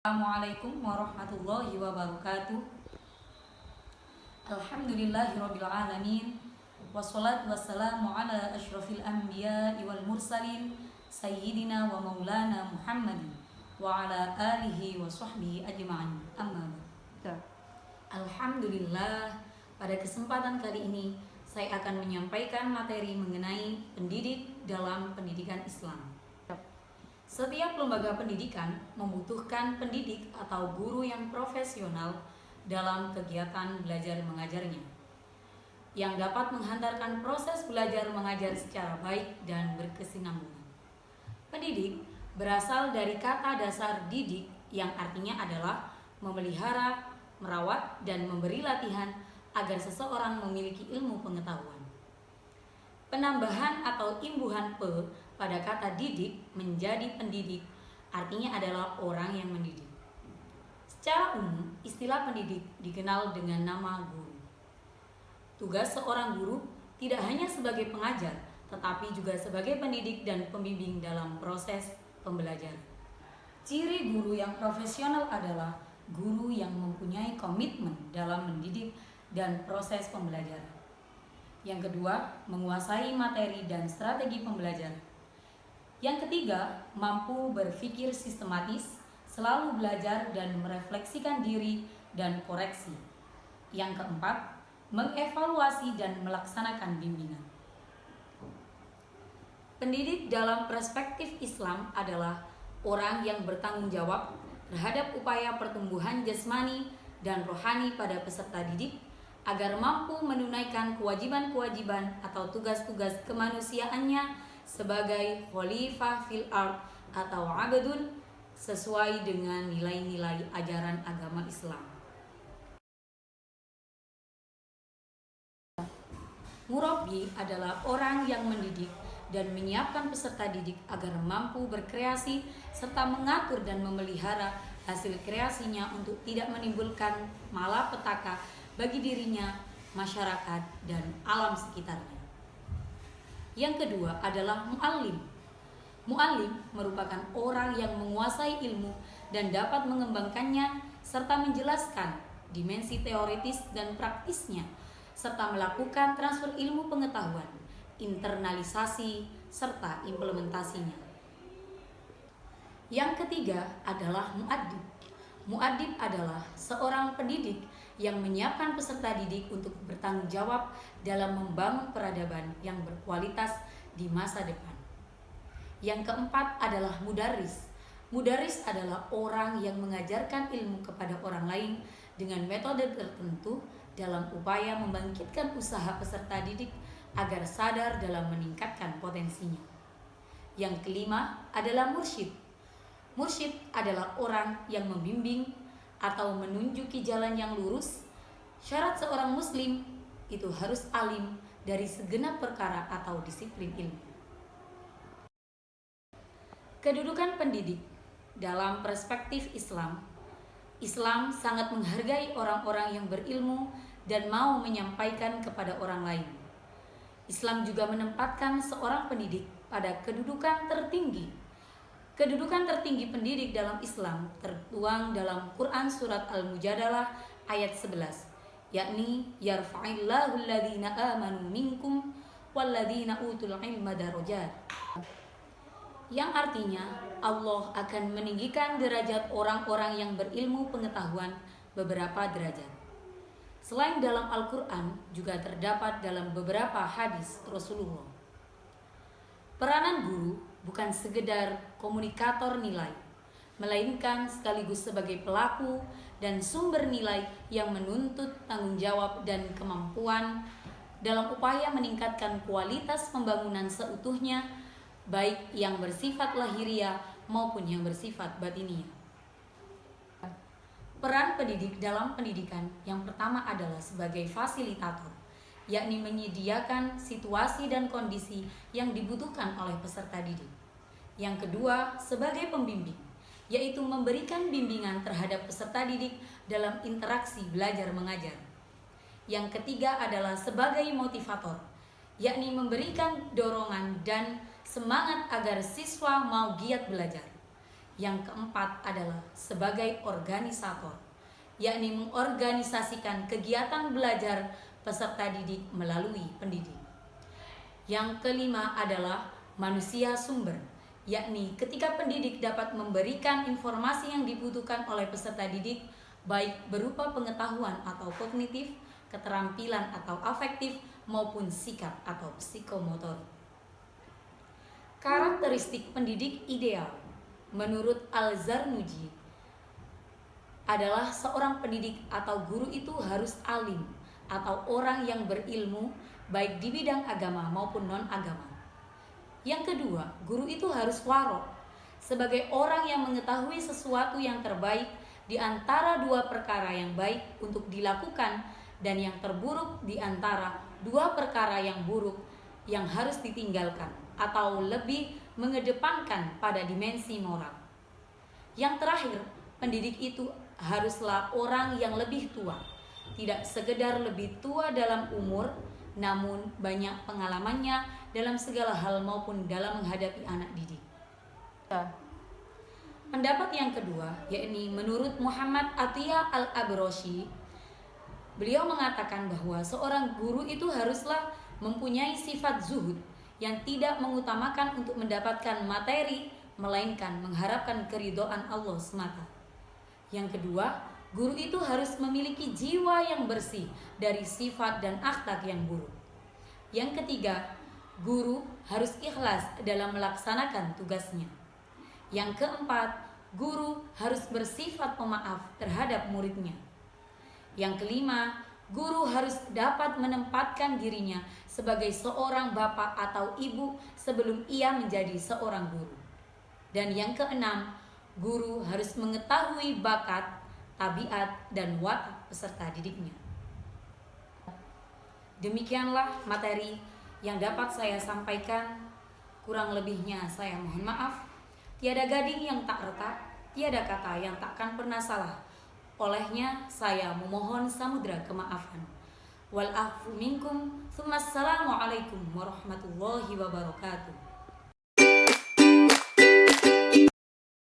Assalamualaikum warahmatullahi wabarakatuh. Alhamdulillahirrabbilalamin. Wassalatu wassalamu ala ashrafil anbiya'i wal mursalin Sayyidina wa maulana Muhammadin wa ala alihi wa sahbihi ajma'in. Amma ba'd. Alhamdulillah, pada kesempatan kali ini saya akan menyampaikan materi mengenai pendidik dalam pendidikan Islam. Setiap lembaga pendidikan membutuhkan pendidik atau guru yang profesional dalam kegiatan belajar mengajarnya, yang dapat menghantarkan proses belajar mengajar secara baik dan berkesinambungan. Pendidik berasal dari kata dasar didik yang artinya adalah memelihara, merawat, dan memberi latihan agar seseorang memiliki ilmu pengetahuan. Penambahan atau imbuhan pe pada kata didik menjadi pendidik artinya adalah orang yang mendidik. Secara umum, istilah pendidik dikenal dengan nama guru. Tugas seorang guru tidak hanya sebagai pengajar, tetapi juga sebagai pendidik dan pembimbing dalam proses pembelajaran. Ciri guru yang profesional adalah guru yang mempunyai komitmen dalam mendidik dan proses pembelajaran. Yang kedua, menguasai materi dan strategi pembelajaran. Yang ketiga, mampu berpikir sistematis, selalu belajar dan merefleksikan diri dan koreksi. Yang keempat, mengevaluasi dan melaksanakan bimbingan. Pendidik dalam perspektif Islam adalah orang yang bertanggung jawab terhadap upaya pertumbuhan jasmani dan rohani pada peserta didik agar mampu menunaikan kewajiban-kewajiban atau tugas-tugas kemanusiaannya sebagai khalifah fil ard atau abdun sesuai dengan nilai-nilai ajaran agama Islam. Murabbi adalah orang yang mendidik dan menyiapkan peserta didik agar mampu berkreasi serta mengatur dan memelihara hasil kreasinya untuk tidak menimbulkan malapetaka bagi dirinya, masyarakat, dan alam sekitarnya. Yang kedua adalah mu'allim. Mu'allim merupakan orang yang menguasai ilmu dan dapat mengembangkannya serta menjelaskan dimensi teoritis dan praktisnya serta melakukan transfer ilmu pengetahuan, internalisasi, serta implementasinya. Yang ketiga adalah mu'addib. Mu'addib adalah seorang pendidik yang menyiapkan peserta didik untuk bertanggung jawab dalam membangun peradaban yang berkualitas di masa depan. Yang keempat adalah mudarris. Mudarris adalah orang yang mengajarkan ilmu kepada orang lain dengan metode tertentu dalam upaya membangkitkan usaha peserta didik agar sadar dalam meningkatkan potensinya. Yang kelima adalah mursyid. Mursyid adalah orang yang membimbing atau menunjuki jalan yang lurus. Syarat seorang muslim itu harus alim dari segenap perkara atau disiplin ilmu. Kedudukan pendidik dalam perspektif Islam. Islam sangat menghargai orang-orang yang berilmu dan mau menyampaikan kepada orang lain. Islam juga menempatkan seorang pendidik pada kedudukan tertinggi. Kedudukan tertinggi pendidik dalam Islam tertuang dalam Quran Surat Al-Mujadalah ayat 11, yakni yarfa'illahu alladhina amanu minkum walladhina utul ilma darajat, yang artinya Allah akan meninggikan derajat orang-orang yang berilmu pengetahuan beberapa derajat. Selain dalam Al-Quran, juga terdapat dalam beberapa hadis Rasulullah. Peranan guru bukan sekedar komunikator nilai, melainkan sekaligus sebagai pelaku dan sumber nilai yang menuntut tanggung jawab dan kemampuan dalam upaya meningkatkan kualitas pembangunan seutuhnya, baik yang bersifat lahiriah maupun yang bersifat batiniah. Peran pendidik dalam pendidikan yang pertama adalah sebagai fasilitator, yakni menyediakan situasi dan kondisi yang dibutuhkan oleh peserta didik. Yang kedua, sebagai pembimbing, yaitu memberikan bimbingan terhadap peserta didik dalam interaksi belajar mengajar. Yang ketiga adalah sebagai motivator, yakni memberikan dorongan dan semangat agar siswa mau giat belajar. Yang keempat adalah sebagai organisator, yakni mengorganisasikan kegiatan belajar peserta didik melalui pendidik. Yang kelima adalah manusia sumber, yakni ketika pendidik dapat memberikan informasi yang dibutuhkan oleh peserta didik, baik berupa pengetahuan atau kognitif, keterampilan atau afektif, maupun sikap atau psikomotor. Karakteristik pendidik ideal menurut Al-Zarnuji adalah seorang pendidik atau guru itu harus alim atau orang yang berilmu baik di bidang agama maupun non-agama. Yang kedua, guru itu harus warok sebagai orang yang mengetahui sesuatu yang terbaik di antara dua perkara yang baik untuk dilakukan dan yang terburuk di antara dua perkara yang buruk yang harus ditinggalkan atau lebih mengedepankan pada dimensi moral. Yang terakhir, pendidik itu haruslah orang yang lebih tua, tidak sekedar lebih tua dalam umur, namun banyak pengalamannya dalam segala hal maupun dalam menghadapi anak didik. Pendapat yang kedua, yakni menurut Muhammad Atiyah Al-Abrashi, beliau mengatakan bahwa seorang guru itu haruslah mempunyai sifat zuhud yang tidak mengutamakan untuk mendapatkan materi, melainkan mengharapkan keridhaan Allah semata. Yang kedua, guru itu harus memiliki jiwa yang bersih dari sifat dan akhlak yang buruk. Yang ketiga, guru harus ikhlas dalam melaksanakan tugasnya. Yang keempat, guru harus bersifat pemaaf terhadap muridnya. Yang kelima, guru harus dapat menempatkan dirinya sebagai seorang bapak atau ibu sebelum ia menjadi seorang guru. Dan yang keenam, guru harus mengetahui bakat, tabiat, dan watak peserta didiknya. Demikianlah materi yang dapat saya sampaikan. Kurang lebihnya saya mohon maaf. Tiada gading yang tak retak, tiada kata yang takkan pernah salah. Olehnya saya memohon samudra kemaafan. Wal afu minkum. Assalamualaikum warahmatullahi wabarakatuh.